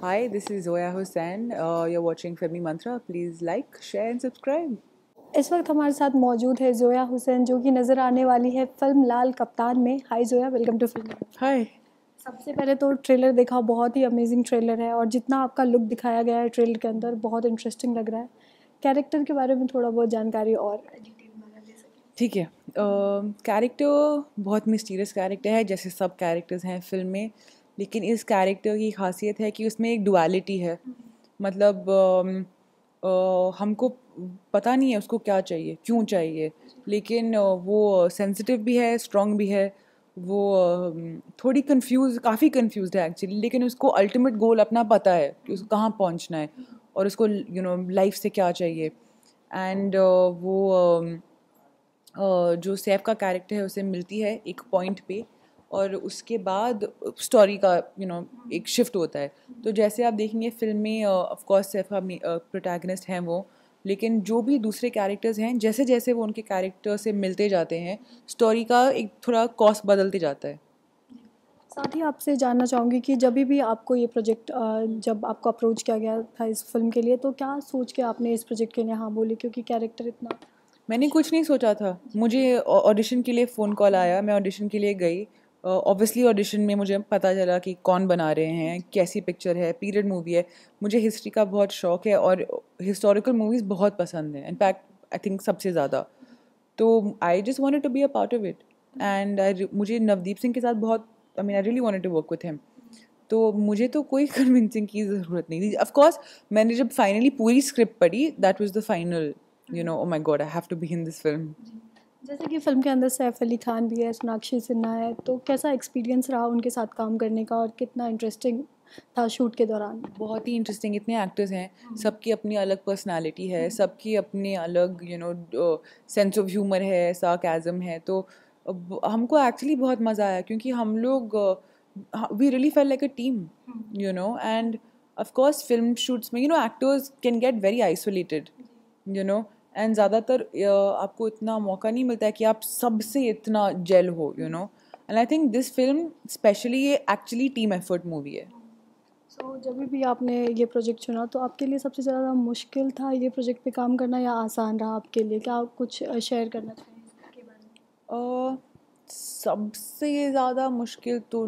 Hi, this is Zoya Hussain. You're watching Filmy Mantra. Please like, share, and subscribe. इस वक्त हमारे साथ मौजूद है जोया हुसैन जो कि नज़र आने वाली है फिल्म लाल कप्तान में। Hi Zoya, welcome to film. Hi. सबसे पहले तो ट्रेलर देखा, बहुत ही अमेजिंग ट्रेलर है और जितना आपका लुक दिखाया गया है ट्रेलर के अंदर बहुत इंटरेस्टिंग लग रहा है। कैरेक्टर के बारे में थोड़ा बहुत जानकारी और ठीक है। कैरेक्टर बहुत मिस्टीरियस कैरेक्टर है, जैसे सब कैरेक्टर्स हैं फिल्म में, लेकिन इस कैरेक्टर की खासियत है कि उसमें एक डुअलिटी है। मतलब हमको पता नहीं है उसको क्या चाहिए, क्यों चाहिए, लेकिन वो सेंसिटिव भी है, स्ट्रॉन्ग भी है। वो थोड़ी काफ़ी कंफ्यूज्ड है एक्चुअली, लेकिन उसको अल्टीमेट गोल अपना पता है कि उसको कहाँ पहुँचना है और उसको लाइफ से क्या चाहिए। एंड वो जो सैफ का कैरेक्टर है उसे मिलती है एक पॉइंट पे, और उसके बाद स्टोरी का एक शिफ्ट होता है। तो जैसे आप देखेंगे फिल्म में ऑफ कोर्स सैफ का प्रोटैगनिस्ट हैं वो, लेकिन जो भी दूसरे कैरेक्टर्स हैं जैसे जैसे वो उनके कैरेक्टर से मिलते जाते हैं स्टोरी का एक थोड़ा कॉस्ट बदलते जाता है। साथ ही आपसे जानना चाहूँगी कि जब भी आपको ये प्रोजेक्ट जब आपको अप्रोच किया गया था इस फिल्म के लिए, तो क्या सोच के आपने इस प्रोजेक्ट के लिए हाँ बोली, क्योंकि कैरेक्टर इतना मैंने कुछ नहीं सोचा था, मुझे ऑडिशन के लिए फ़ोन कॉल आया, मैं ऑडिशन के लिए गई। ऑब्वियसली ऑडिशन में मुझे पता चला कि कौन बना रहे हैं, कैसी पिक्चर है, पीरियड मूवी है। मुझे हिस्ट्री का बहुत शौक है और हिस्टोरिकल मूवीज़ बहुत पसंद है, इनफैक्ट आई थिंक सबसे ज़्यादा। तो I just wanted to be a part of it, and मुझे नवदीप सिंह के साथ बहुत, I mean I really wanted to work with him. तो मुझे तो कोई कन्विंसिंग की ज़रूरत नहीं थी। ऑफ कोर्स मैंने जब फाइनली पूरी स्क्रिप्ट पढ़ी, that was the final, oh my god, I have to be in this film. जैसे कि फ़िल्म के अंदर सैफ अली खान भी है, सोनाक्षी सिन्हा है, तो कैसा एक्सपीरियंस रहा उनके साथ काम करने का और कितना इंटरेस्टिंग था शूट के दौरान? बहुत ही इंटरेस्टिंग, इतने एक्टर्स हैं, सबकी अपनी अलग पर्सनालिटी है, सबकी अपनी अलग सेंस ऑफ ह्यूमर है, सार्केज़म है। तो हमको एक्चुअली बहुत मज़ा आया क्योंकि हम लोग we really felt like a team, and of course film shoots में actors can get very isolated, you know and ज़्यादातर आपको इतना मौका नहीं मिलता है कि आप सबसे इतना जेल हो, and I think this film specially ये एक्चुअली टीम एफर्ट मूवी है। सो जब भी आपने ये प्रोजेक्ट चुना तो आपके लिए सबसे ज़्यादा मुश्किल था ये प्रोजेक्ट पे काम करना या आसान रहा आपके लिए? क्या आप कुछ शेयर करना चाहेंगे इसके बारे में? सबसे ज़्यादा मुश्किल तो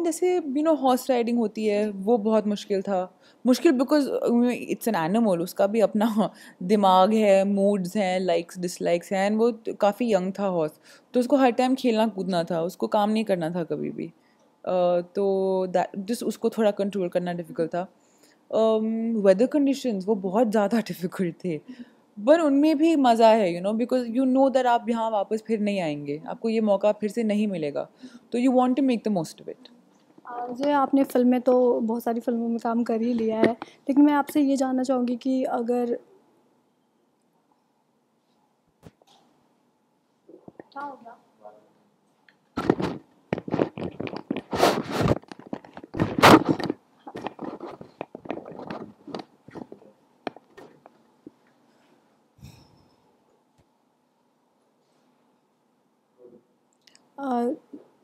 जैसे हॉर्स राइडिंग होती है वो बहुत मुश्किल था। मुश्किल बिकॉज इट्स एन एनिमल, उसका भी अपना दिमाग है, मूड्स हैं, लाइक्स डिसलाइक्स हैं, एंड वो काफ़ी यंग था हॉर्स, तो उसको हर टाइम खेलना कूदना था, उसको काम नहीं करना था कभी भी। तो दैट जिस उसको थोड़ा कंट्रोल करना डिफ़िकल्ट था। वेदर कंडीशंस वो बहुत ज़्यादा डिफ़िकल्ट थे, पर उनमें भी मज़ा है, बिकॉज दैट आप यहाँ वापस फिर नहीं आएंगे, आपको ये मौका फिर से नहीं मिलेगा, तो you want to make the most of it. जो है आपने फ़िल्म में तो बहुत सारी फ़िल्मों में काम कर ही लिया है, लेकिन मैं आपसे ये जानना चाहूँगी कि अगर क्या हो गया?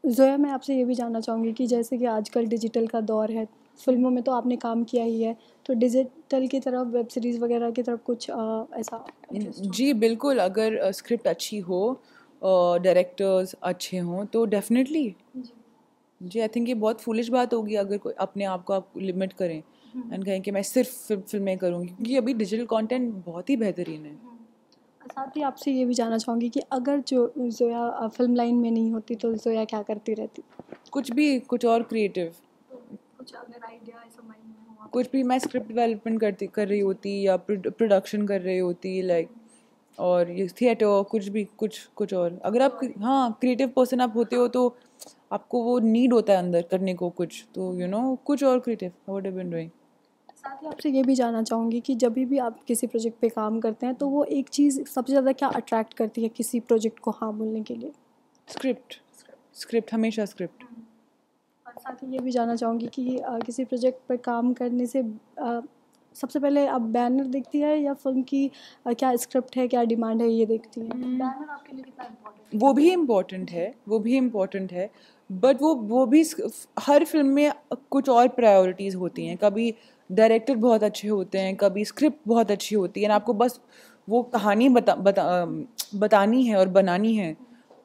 ज़ोया, मैं आपसे ये भी जानना चाहूँगी कि जैसे कि आजकल डिजिटल का दौर है, फ़िल्मों में तो आपने काम किया ही है, तो डिजिटल की तरफ, वेब सीरीज़ वगैरह की तरफ कुछ ऐसा इंटरेस्ट हो? जी बिल्कुल, अगर स्क्रिप्ट अच्छी हो, डायरेक्टर्स अच्छे हों, तो definitely ji. Ji, I think ये बहुत फूलिश बात होगी अगर कोई अपने आप को आप लिमिट करें एंड कहें कि मैं सिर्फ फिल्में करूँगी, क्योंकि अभी डिजिटल कंटेंट बहुत ही बेहतरीन है। साथ ही आपसे ये भी जानना चाहूँगी कि अगर जो ज़ोया फ़िल्म लाइन में नहीं होती तो ज़ोया क्या करती रहती? कुछ भी, कुछ और क्रिएटिव, कुछ अगर आइडिया ऐसा माइंड में हो आप? कुछ भी, मैं स्क्रिप्ट डेवलपमेंट कर रही होती या प्रोडक्शन कर रही होती, लाइक, और ये थिएटर, कुछ भी, कुछ और अगर आप, हाँ, क्रिएटिव पर्सन आप होते हो तो आपको वो नीड होता है अंदर करने को कुछ, तो कुछ और creative, what have been doing. साथ ही आपसे ये भी जानना चाहूँगी कि जब भी आप किसी प्रोजेक्ट पे काम करते हैं तो वो एक चीज़ सबसे ज़्यादा क्या अट्रैक्ट करती है किसी प्रोजेक्ट को हाँ बोलने के लिए? स्क्रिप्ट, स्क्रिप्ट, हमेशा स्क्रिप्ट। और साथ ही ये भी जानना चाहूँगी कि किसी प्रोजेक्ट पर काम करने से सबसे पहले आप बैनर देखती है या फ़िल्म की क्या स्क्रिप्ट है, क्या डिमांड है, ये देखती हैं? बैनर आपके लिए कितना इम्पोर्टेंट वो भी इम्पोर्टेंट है, वो भी इम्पोर्टेंट है, बट वो भी हर फिल्म में कुछ और प्रायोरिटीज़ होती हैं। कभी डायरेक्टर बहुत अच्छे होते हैं, कभी स्क्रिप्ट बहुत अच्छी होती है, आपको बस वो कहानी बतानी है और बनानी है।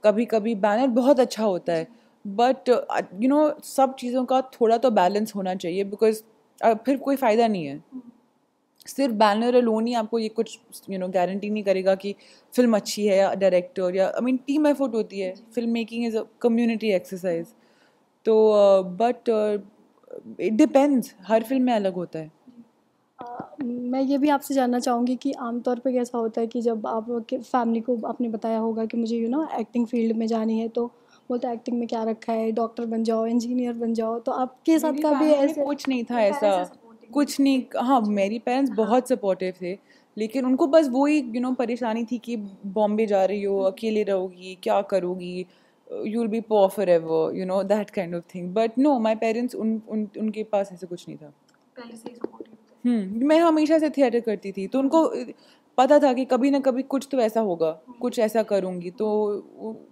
कभी कभी बैनर बहुत अच्छा होता है, बट सब चीज़ों का थोड़ा तो बैलेंस होना चाहिए, बिकॉज फिर कोई फ़ायदा नहीं है। सिर्फ बैनर अलोन ही आपको ये कुछ गारंटी नहीं करेगा कि फिल्म अच्छी है, या डायरेक्टर, या टीम एफर्ट होती है। Film making is a community exercise. तो बट इट डिपेंड्स, हर फिल्म में अलग होता है। मैं ये भी आपसे जानना चाहूँगी कि आमतौर पे कैसा होता है कि जब आप फैमिली को आपने बताया होगा कि मुझे एक्टिंग फील्ड में जानी है, तो बोलते एक्टिंग में क्या रखा है, डॉक्टर बन जाओ, इंजीनियर बन जाओ, तो आपके साथ का भी ऐसे कुछ नहीं था ऐसा, कुछ नहीं। हाँ, मेरी पेरेंट्स बहुत सपोर्टिव थे, लेकिन उनको बस वही परेशानी थी कि बॉम्बे जा रही हो, अकेले रहोगी, क्या करोगी, you will be poor forever, that kind of thing. But no, my parents उनके पास ऐसा कुछ नहीं था। पहले से ही सपोर्टिव थे। मैं हमेशा से थिएटर करती थी, तो उनको पता था कि कभी ना कभी कुछ तो ऐसा होगा, कुछ ऐसा करूँगी, तो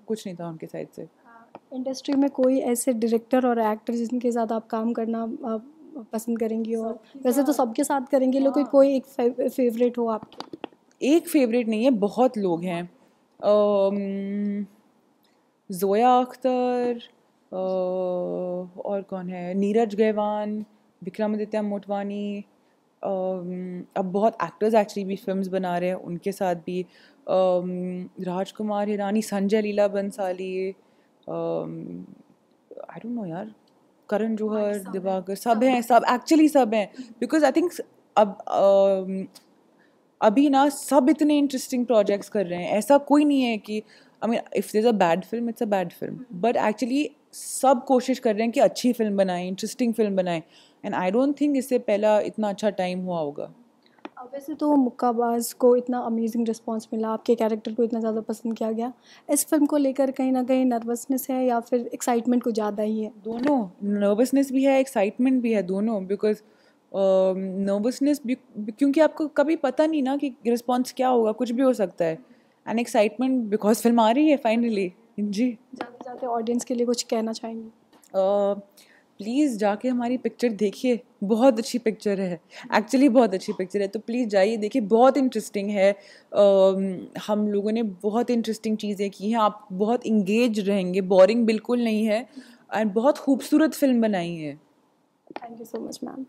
कुछ नहीं था उनके साइड से। इंडस्ट्री में कोई ऐसे डायरेक्टर और एक्टर जिनके साथ आप काम करना पसंद करेंगी? और वैसे तो सबके साथ करेंगे, लेकिन कोई एक फेवरेट हो आपके? एक फेवरेट नहीं है, बहुत लोग हैं। ज़ोया अख्तर, और कौन है, नीरज गैवान, विक्रमादित्य मोटवानी। अब बहुत एक्टर्स एक्चुअली भी फिल्म्स बना रहे हैं, उनके साथ भी Rajkumar Hirani, Sanjay Leela Bhansali, I don't know यार, करण जौहर, दिवाकर, सब हैं, सब एक्चुअली सब हैं। बिकॉज आई थिंक अब अभी ना सब इतने इंटरेस्टिंग प्रोजेक्ट्स कर रहे हैं। ऐसा कोई नहीं है कि if there is a bad film, it's a bad film, but actually सब कोशिश कर रहे हैं कि अच्छी फिल्म बनाएं, इंटरेस्टिंग फिल्म बनाएं। एंड आई डोंट थिंक इससे पहला इतना अच्छा टाइम हुआ होगा। वैसे तो मुक्काबाज को इतना अमेजिंग रिस्पांस मिला, आपके कैरेक्टर को इतना ज़्यादा पसंद किया गया, इस फिल्म को लेकर कहीं ना कहीं नर्वसनेस है या फिर एक्साइटमेंट कुछ ज़्यादा ही है? दोनों, नर्वसनेस भी है, एक्साइटमेंट भी है, दोनों। बिकॉज नर्वसनेस भी क्योंकि आपको कभी पता नहीं ना कि रिस्पॉन्स क्या होगा, कुछ भी हो सकता है। एंड एक्साइटमेंट बिकॉज फिल्म आ रही है फाइनली। जी, जाते जाते ऑडियंस के लिए कुछ कहना चाहेंगे? प्लीज़ जाके हमारी पिक्चर देखिए, बहुत अच्छी पिक्चर है, एक्चुअली बहुत अच्छी पिक्चर है। तो प्लीज़ जाइए, देखिए, बहुत इंटरेस्टिंग है। हम लोगों ने बहुत इंटरेस्टिंग चीज़ें की हैं, आप बहुत इंगेज रहेंगे, बोरिंग बिल्कुल नहीं है, एंड बहुत खूबसूरत फिल्म बनाई है। Thank you so much ma'am.